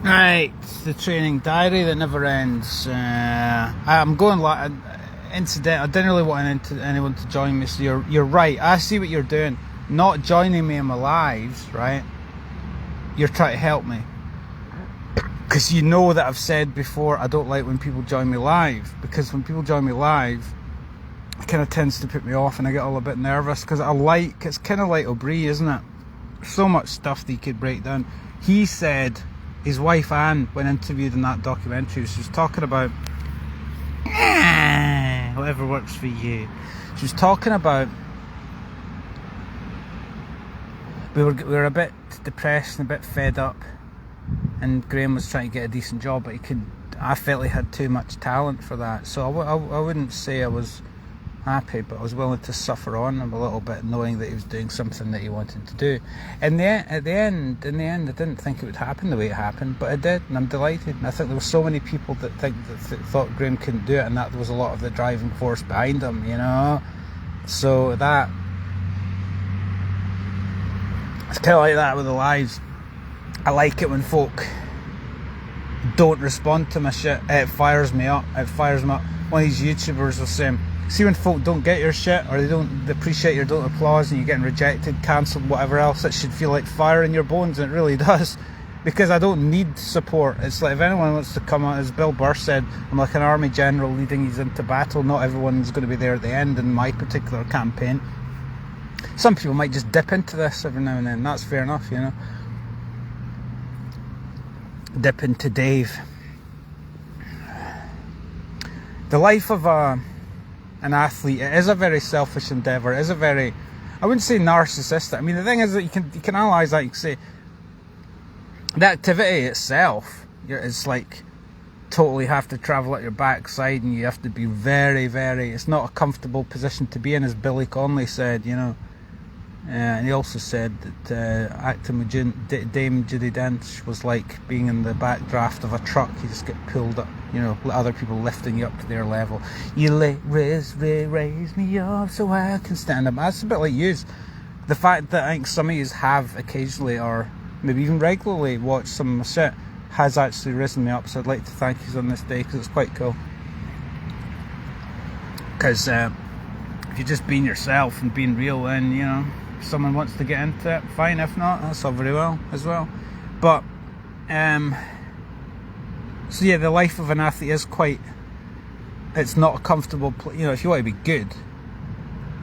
Right, the training diary that never ends. I'm going like incident. I didn't really want anyone to join me, so you're right. I see what you're doing. Not joining me in my lives, right? You're trying to help me because you know that I've said before I don't like when people join me live, because when people join me live, it kind of tends to put me off, and I get all a bit nervous because it's kind of like O'Brien, isn't it? So much stuff that you could break down. He said his wife Anne, when interviewed in that documentary, she was talking about whatever works for you. She was talking about we were a bit depressed and a bit fed up, and Graham was trying to get a decent job, but I felt he had too much talent for that. So I wouldn't say I was happy, but I was willing to suffer on him a little bit, knowing that he was doing something that he wanted to do. In the end, I didn't think it would happen the way it happened, but it did, and I'm delighted. And I think there were so many people that thought Graham couldn't do it, and that was a lot of the driving force behind him, you know. So that it's kind of like that with the lives. I like it when folk don't respond to my shit. It fires me up. One of these YouTubers was saying, see when folk don't get your shit, or they don't appreciate your don't applause, and you're getting rejected, cancelled, whatever else, it should feel like fire in your bones, and it really does, because I don't need support. It's like, if anyone wants to come out, as Bill Burr said, I'm like an army general leading you into battle. Not everyone's going to be there at the end in my particular campaign. Some people might just dip into this every now and then. That's fair enough, you know. Dip into Dave. The life of an athlete, it is a very selfish endeavour. It is a very, I wouldn't say narcissistic. I mean, the thing is that you can analyse that. You can say the activity itself, it's like totally have to travel at your backside, and you have to be very, very, it's not a comfortable position to be in, as Billy Connolly said, you know. And he also said that acting with Dame Judi Dench was like being in the backdraft of a truck. You just get pulled up, you know, other people lifting you up to their level. You raise me up so I can stand up. That's a bit like you. The fact that I think some of you have occasionally, or maybe even regularly, watched some of my shit has actually risen me up. So I'd like to thank you on this day, because it's quite cool. Because if you're just being yourself and being real, then, you know, if someone wants to get into it, fine. If not, that's all very well as well. But so yeah, the life of an athlete is quite, it's not a comfortable you know, if you want to be good,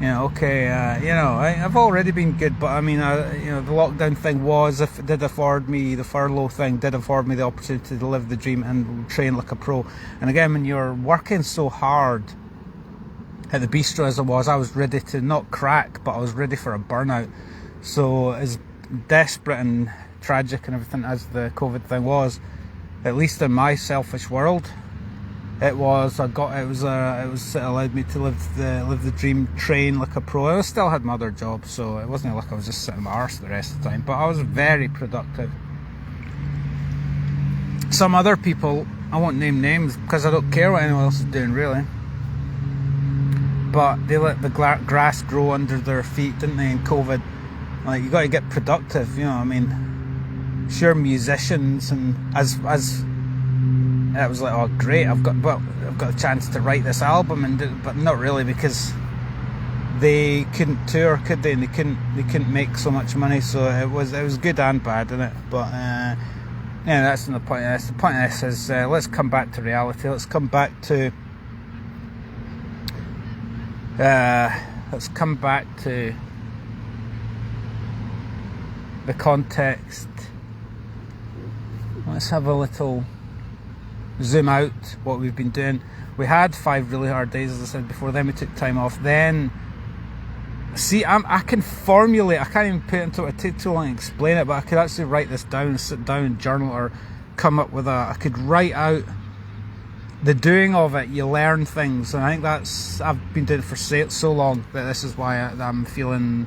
you know, okay, you know, I've already been good, but I mean, you know, the lockdown thing did afford me, the furlough thing did afford me the opportunity to live the dream and train like a pro. And again, when you're working so hard at the bistro as I was ready to not crack, but I was ready for a burnout. So as desperate and tragic and everything as the COVID thing was, at least in my selfish world, it allowed me to live the dream, train like a pro. I still had my other job, so it wasn't like I was just sitting on my arse the rest of the time, but I was very productive. Some other people, I won't name names because I don't care what anyone else is doing really, but they let the grass grow under their feet, didn't they, in COVID? Like, you got to get productive, you know what I mean? Sure, musicians, and as it was like, oh great, I've got a chance to write this album, but not really, because they couldn't tour, could they? And they couldn't make so much money, so it was good and bad, isn't it? But yeah, that's not the point of this. The point of this is let's come back to reality. Let's come back to the context. Let's have a little zoom out what we've been doing. We had 5 really hard days, as I said before. Then we took time off. Then, see, I can formulate. I can't even put it into it. I take too long to explain it, but I could actually write this down, sit down and journal, or come up with I could write out the doing of it. You learn things, and I think I've been doing it for so long that this is why I'm feeling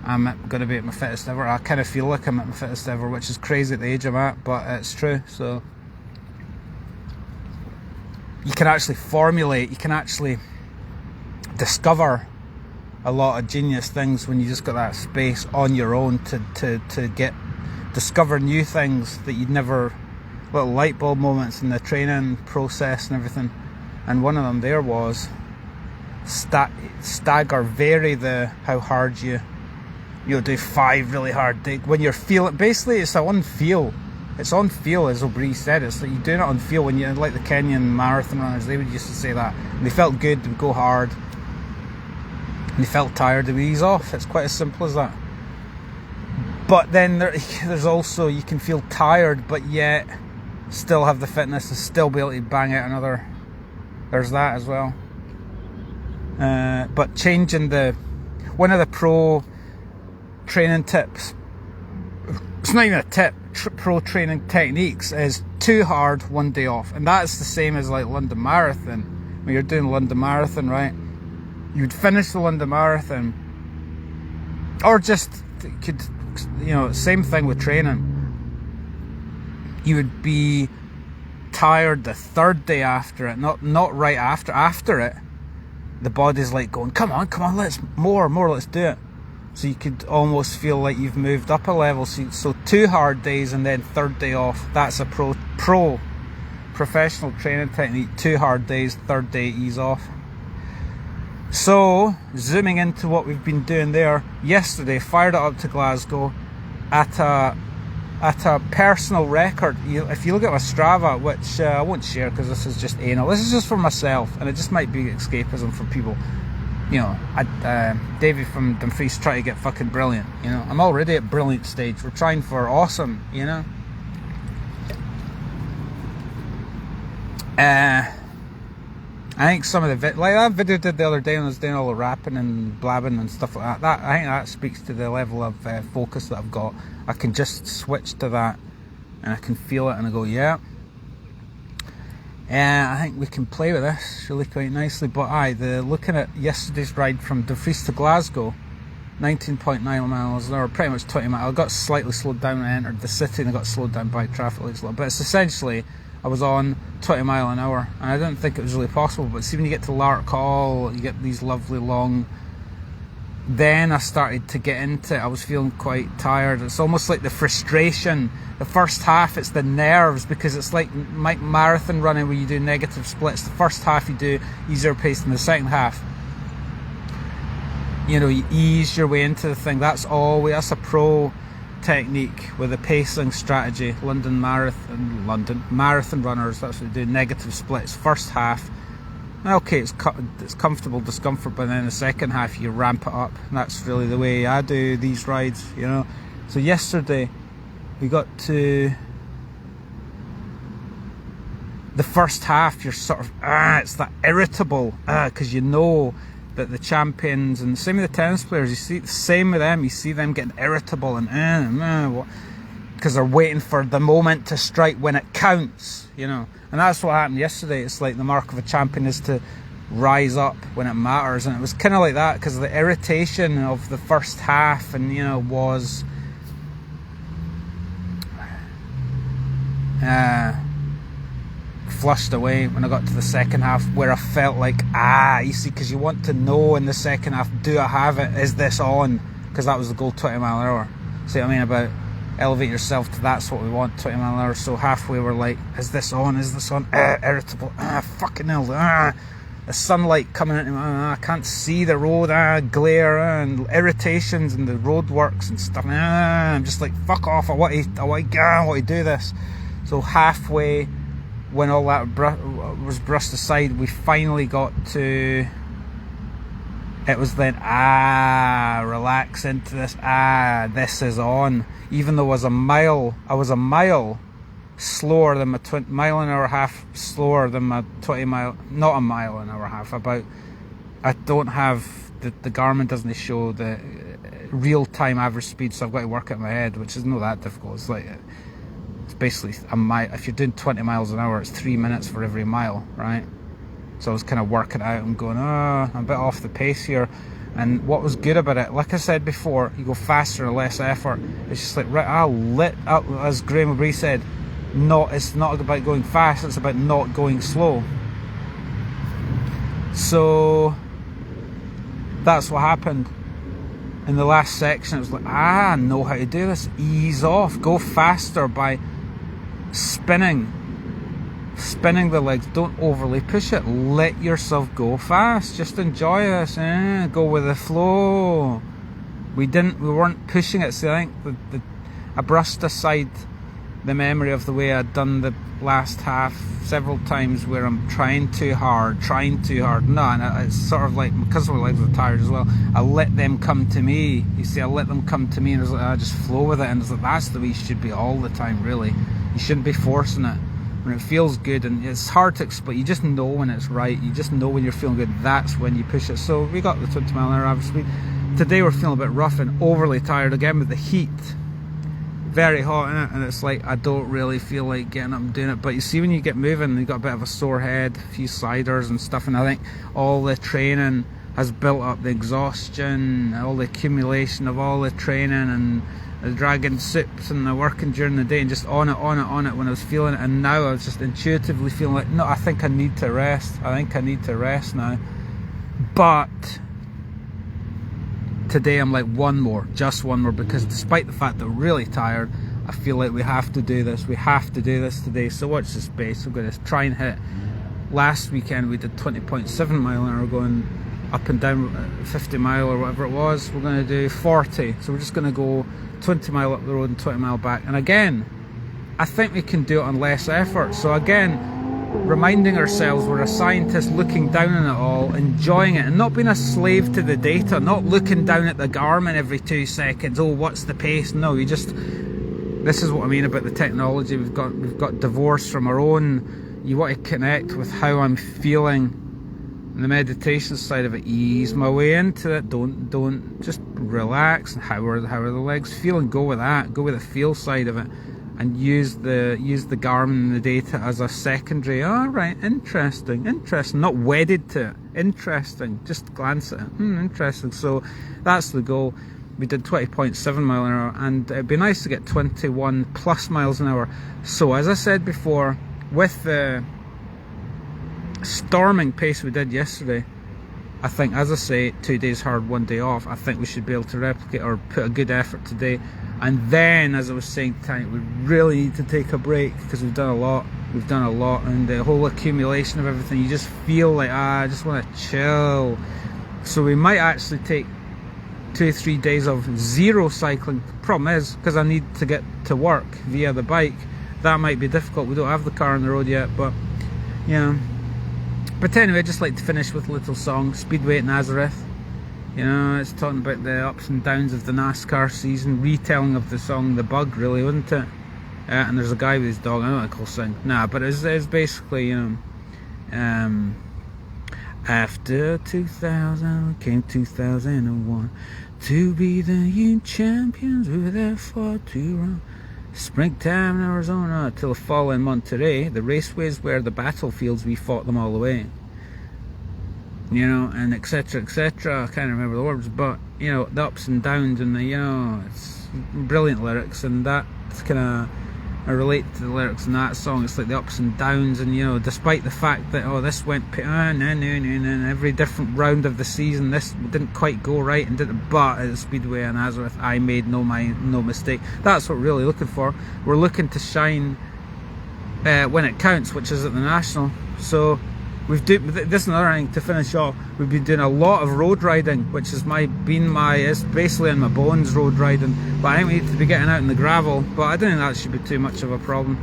I'm going to be at my fittest ever. I kind of feel like I'm at my fittest ever, which is crazy at the age I'm at, but it's true. So you can actually formulate, you can actually discover a lot of genius things when you just got that space on your own to discover new things that you'd never little light bulb moments in the training process and everything. And one of them there was vary how hard you do 5 really hard. When you're feeling, basically it's on feel. It's on feel, as O'Brien said. It's like you're doing it on feel. When you, like the Kenyan marathon runners, they would used to say that. And they felt good, they would go hard. And they felt tired, they would ease off. It's quite as simple as that. But then there's also, you can feel tired, but yet still have the fitness to still be able to bang out another. There's that as well. But changing one of the pro training tips, it's not even a tip, pro training techniques, is too hard, 1 day off. And that's the same as like London Marathon. When you're doing London Marathon, right? You'd finish the London Marathon, or just could, same thing with training. You would be tired the 3rd day after it, not right after it. The body's like going, come on, let's more, let's do it. So you could almost feel like you've moved up a level. So 2 hard days and then 3rd day off. That's a professional training technique. 2 hard days, 3rd day ease off. So zooming into what we've been doing there, yesterday fired it up to Glasgow at a personal record. If you look at my Strava, which I won't share because this is just anal, this is just for myself, and it just might be escapism for people. Davey from Dumfries try to get fucking brilliant. I'm already at brilliant stage. We're trying for awesome. I think some of like that video I did the other day when I was doing all the rapping and blabbing and stuff like that. I think that speaks to the level of focus that I've got. I can just switch to that and I can feel it and I go, yeah. I think we can play with this really quite nicely. But looking at yesterday's ride from Dumfries to Glasgow, 19.9 miles an hour, pretty much 20 miles. I got slightly slowed down when I entered the city and I got slowed down by traffic lights a little. But it's essentially, I was on 20 mile an hour and I didn't think it was really possible. But see, when you get to Lark Hall, you get these lovely long. Then I started to get into it. I was feeling quite tired. It's almost like the frustration. The first half, it's the nerves, because it's like marathon running where you do negative splits. The first half you do easier pace than the second half. You ease your way into the thing. That's a pro technique with a pacing strategy. London marathon runners, that's what they do, negative splits. First half, okay, it's comfortable discomfort, but then the second half you ramp it up. And that's really the way I do these rides, So yesterday we got to the first half, you're sort of it's that irritable because that the champions, and the same with the tennis players, you see the same with them, you see them getting irritable and because they're waiting for the moment to strike when it counts, and that's what happened yesterday. It's like the mark of a champion is to rise up when it matters, and it was kind of like that because the irritation of the first half and was flushed away when I got to the second half, where I felt like you see, because you want to know in the second half, do I have it, is this on, because that was the goal, 20 mile an hour. See what I mean about elevate yourself to, that's what we want, 20 mile an hour. So halfway we're like, is this on, irritable, fucking hell, the sunlight coming into me, I can't see the road, glare, and irritations and the roadworks and stuff, I'm just like, fuck off, I want to do this. So halfway, when all that was brushed aside, we finally got to, it was then, relax into this, this is on. Even though I was a mile slower than my mile an hour half slower than my 20 mile, not a mile an hour half, I don't have, the Garmin doesn't show the real-time average speed, so I've got to work it in my head, which is not that difficult. It's like, it's basically a mile. If you're doing 20 miles an hour, it's 3 minutes for every mile, right? So I was kind of working it out and going, I'm a bit off the pace here. And what was good about it, like I said before, you go faster, less effort. It's just like, right, I'll lit up, as Graham O'Brien said, it's not about going fast, it's about not going slow. So that's what happened. In the last section, it was like, I know how to do this. Ease off, go faster by spinning the legs. Don't overly push it. Let yourself go fast. Just enjoy this. Go with the flow. We weren't pushing it. So I think I brushed aside the memory of the way I'd done the last half several times, where I'm trying too hard. No, and it's sort of like, because my legs were tired as well, I let them come to me. You see, I let them come to me, and it was like, I just flow with it. And it's like, that's the way you should be all the time, really. You shouldn't be forcing it. When it feels good, and it's hard to explain, you just know when it's right. You just know when you're feeling good. That's when you push it. So we got the 20 mile an hour average speed. Today we're feeling a bit rough and overly tired again with the heat. Very hot in it, and it's like, I don't really feel like getting up and doing it. But you see, when you get moving, you've got a bit of a sore head, a few sliders and stuff, and I think all the training has built up the exhaustion, all the accumulation of all the training and the dragging sips and the working during the day, and just on it when I was feeling it. And now I was just intuitively feeling like, no, I think I need to rest. Now. But today I'm like, just one more, because despite the fact that we're really tired, I feel like we have to do this today. So watch this space. We're going to try and hit. Last weekend we did 20.7 mile an hour going up and down 50 mile or whatever it was. We're going to do 40, so we're just going to go 20 mile up the road and 20 mile back. And again, I think we can do it on less effort. So again, reminding ourselves we're a scientist, looking down on it all, enjoying it, and not being a slave to the data, not looking down at the Garmin every 2 seconds. Oh, what's the pace? No, this is what I mean about the technology. We've got divorced from our own. You want to connect with how I'm feeling. And the meditation side of it, ease my way into it. Don't just relax. And how are the legs feeling? Go with that. Go with the feel side of it, and use the Garmin and the data as a secondary. All right, interesting. Not wedded to it. Interesting. Just glance at it. Interesting. So that's the goal. We did 20.7 mile an hour, and it'd be nice to get 21 plus miles an hour. So as I said before, with the storming pace we did yesterday, I think, as I say, 2 days hard, 1 day off, I think we should be able to replicate or put a good effort today. And then, as I was saying tonight, we really need to take a break, because we've done a lot, and the whole accumulation of everything, you just feel like, I just want to chill. So we might actually take 2 or 3 days of zero cycling. Problem is, because I need to get to work via the bike, that might be difficult. We don't have the car on the road yet, but yeah. But anyway, I'd just like to finish with a little song, Speedway at Nazareth. You know, it's talking about the ups and downs of the NASCAR season, retelling of the song The Bug, really, wasn't it? And there's a guy with his dog, I don't know what he'll sing. Nah, but it's basically, you know, after 2000 came 2001, to be the youth champions, we were there for to run. Springtime in Arizona till fall in Monterey, the raceways were the battlefields, we fought them all the way. You know, and etc, etc. I can't remember the words, but you know, the ups and downs, and the, you know, it's brilliant lyrics, and that's kind of, I relate to the lyrics in that song. It's like the ups and downs, and you know, despite the fact that, oh, this went every different round of the season, this didn't quite go right, and but at the Speedway in Nazareth, I made no mistake. That's what we're really looking for. We're looking to shine when it counts, which is at the National. So this is another thing to finish off. We've been doing a lot of road riding, which is it's basically in my bones, road riding. But I think we need to be getting out in the gravel. But I don't think that should be too much of a problem.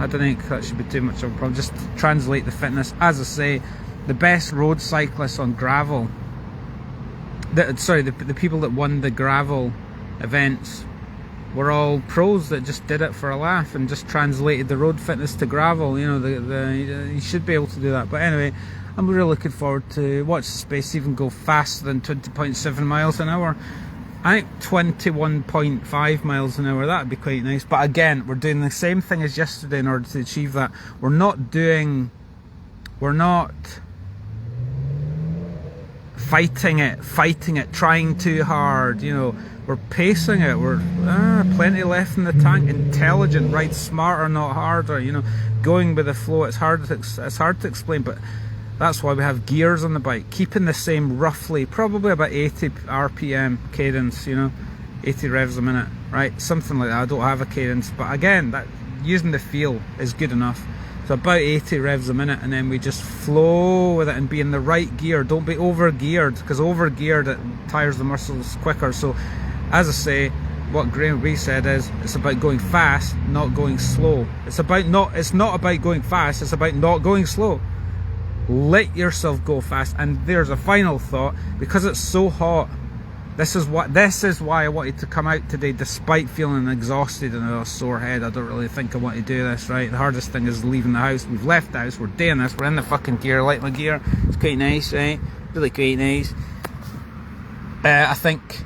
Just to translate the fitness. As I say, the best road cyclists on gravel, the people that won the gravel events were all pros that just did it for a laugh and just translated the road fitness to gravel. You know, you should be able to do that. But anyway, I'm really looking forward to watch the space even go faster than 20.7 miles an hour. I think 21.5 miles an hour, that'd be quite nice. But again, we're doing the same thing as yesterday in order to achieve that. We're not fighting it, trying too hard, you know. We're pacing it. We're plenty left in the tank. Intelligent, right? Smarter, not harder. You know, going with the flow. It's hard to explain, but that's why we have gears on the bike, keeping the same roughly, probably about 80 RPM cadence. You know, 80 revs a minute, right? Something like that. I don't have a cadence, but again, that using the feel is good enough. So about 80 revs a minute, and then we just flow with it and be in the right gear. Don't be over geared, because over geared it tires the muscles quicker. So as I say, what Graham Ree said is, it's about going fast, not going slow. It's not about going fast, it's about not going slow. Let yourself go fast. And there's a final thought, because it's so hot. This is why I wanted to come out today, despite feeling exhausted and a sore head. I don't really think I want to do this, right? The hardest thing is leaving the house. We've left the house, we're doing this, we're in the fucking gear, like my gear. It's quite nice, right? Really quite nice. I think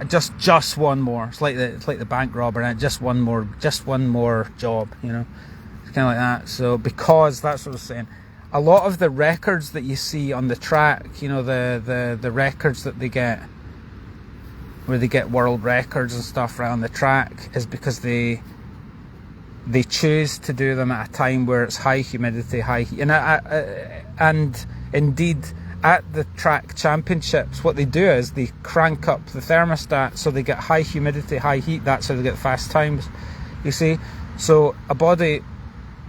just one more. It's like the bank robber, and just one more job, you know. It's kind of like that. So because that's what I was saying. A lot of the records that you see on the track, you know, the records that they get, where they get world records and stuff right on the track, is because they choose to do them at a time where it's high humidity, high heat. And indeed, at the track championships, what they do is they crank up the thermostat so they get high humidity, high heat. That's how they get fast times, you see. So a body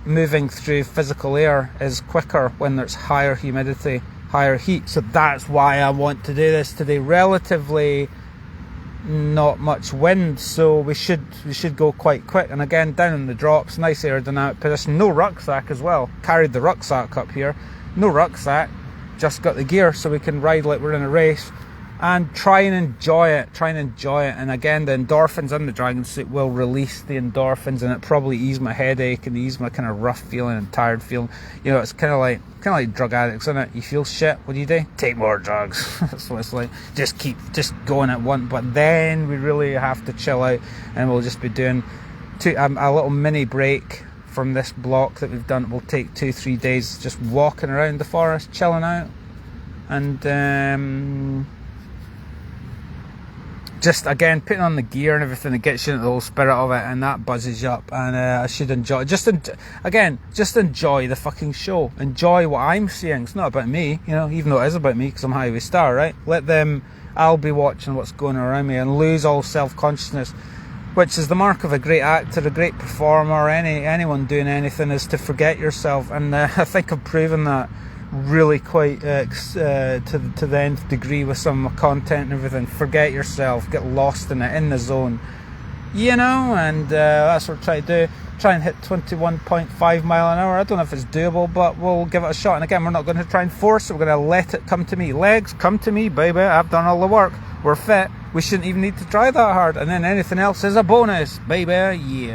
moving through physical air is quicker when there's higher humidity, higher heat. So that's why I want to do this today. Relatively not much wind, so we should go quite quick. And again, down in the drops, nice aerodynamic position. No rucksack as well. Carried the rucksack up here. No rucksack, just got the gear, so we can ride like we're in a race and try and enjoy it. And again, the endorphins in the Dragon Suit will release the endorphins, and it probably ease my headache and ease my kind of rough feeling and tired feeling. You know, it's kind of like drug addicts, isn't it? You feel shit, what do? Take more drugs. That's what it's like. Just keep going at one, but then we really have to chill out, and we'll just be doing a little mini break from this block that we've done. We'll take 2-3 days just walking around the forest, chilling out, and just again putting on the gear and everything that gets you into the whole spirit of it, and that buzzes you up. And I should enjoy just enjoy the fucking show. Enjoy what I'm seeing. It's not about me, you know, even though it is about me because I'm Highway Star, right? I'll be watching what's going on around me and lose all self-consciousness, which is the mark of a great actor, a great performer. Anyone doing anything is to forget yourself, and I think I've proven that really quite to the nth degree with some of my content and everything. Forget yourself, get lost in it, in the zone, you know. And that's what I try to do. Try and hit 21.5 mile an hour. I don't know if it's doable, but we'll give it a shot. And again, we're not going to try and force it. We're going to let it come to me. Legs, come to me, baby. I've done all the work. We're fit. We shouldn't even need to try that hard. And then anything else is a bonus, baby. Yeah.